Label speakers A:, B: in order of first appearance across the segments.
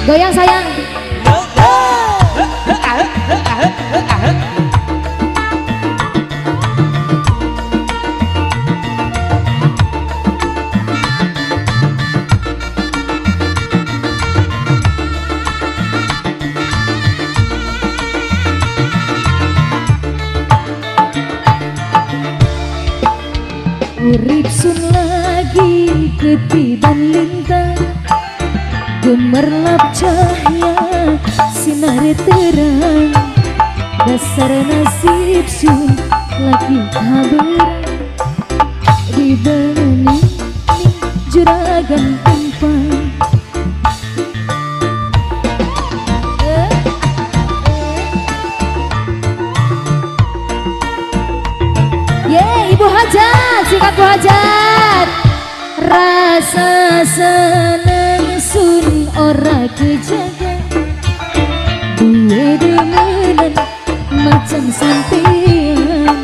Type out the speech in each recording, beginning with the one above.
A: Goyang sayang.
B: Urip sun lagi ketiban lintang, gemerlap cahaya sinar terang. Dasar nasib sun lagi haberang, dibanding juragan empang.
A: Ibu Hajat, sikat Bu Hajat.
B: Rasa seneng sun ora kejaga, duwe demenan macam sampean.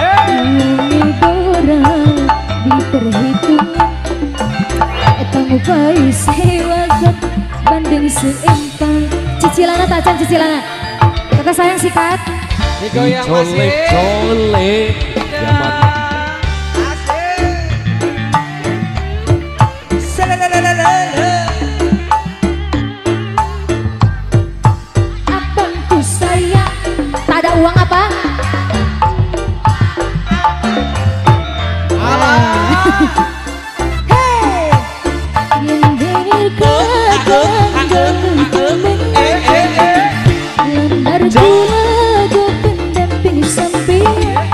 B: Uangnya borang diperhitungan, etang upai sewakan bandeng seempang.
A: Cicilana tacan cicilana. Kakak sayang sikat.
C: Digoyang masih.
D: Colek zaman
B: Abangku sayang,
A: Tak ada uang apa?
B: yang denger kadang lembar lagu pendamping sampean.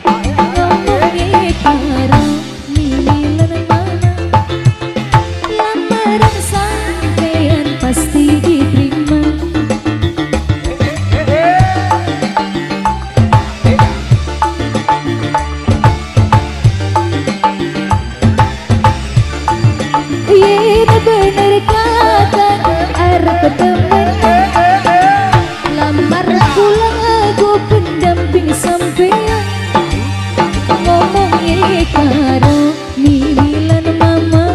B: Ngomongnya karo mililan mana, lamaran sampean pasti diterima. Iya bener kata arep temen, lamar pulang aku pendamping sampean. Ngomongnya karo mililan mama,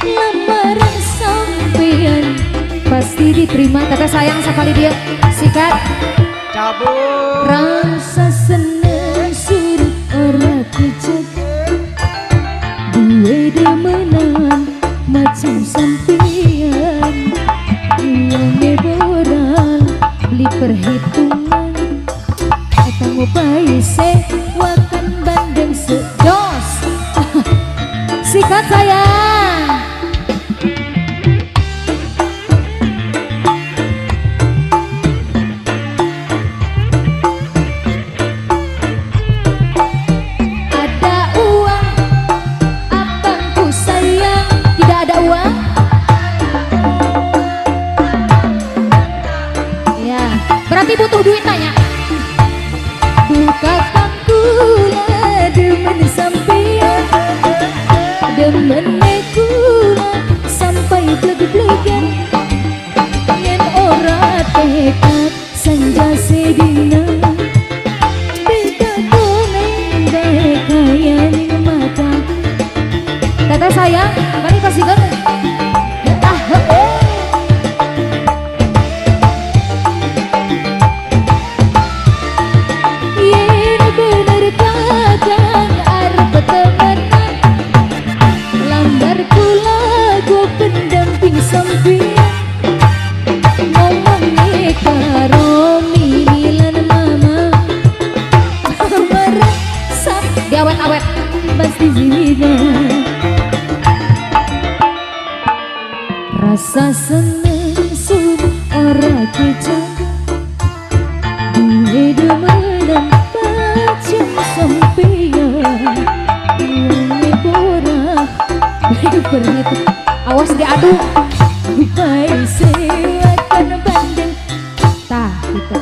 B: lamaran sampean pasti diterima.
A: Kakak sayang sekali dia. Sikat.
C: Cabut.
B: Rasa seneng surut ora kejaga, duwe demenan macam sampean. Uangnya borang beli perhitungan, etang upai sewakan bandeng
A: Dos. Sikat sayang.
B: Ada uang, abangku sayang.
A: Tidak ada uang. Ya, berarti butuh duit tanya.
B: Buka pangkula demen sampean, demen kula sampai bleg-blegan. Yen ora tekad sanja sedina, beda koneng dek kaya ning mata.
A: Teteh sayang, balik kasih kan.
B: Yen bener kadang arep temenan, lambar kula gua pendamping sampean. Ngomongnya karo mililan mama, lamaran sampean
A: Diawet-awet.
B: pasti zina. Rasa seneng sun ora kejaga, duwe demenan macam sampean. Uangnya borang berhitung,
A: Awas diadu.
B: upai sewakan bandeng. Tah gitu.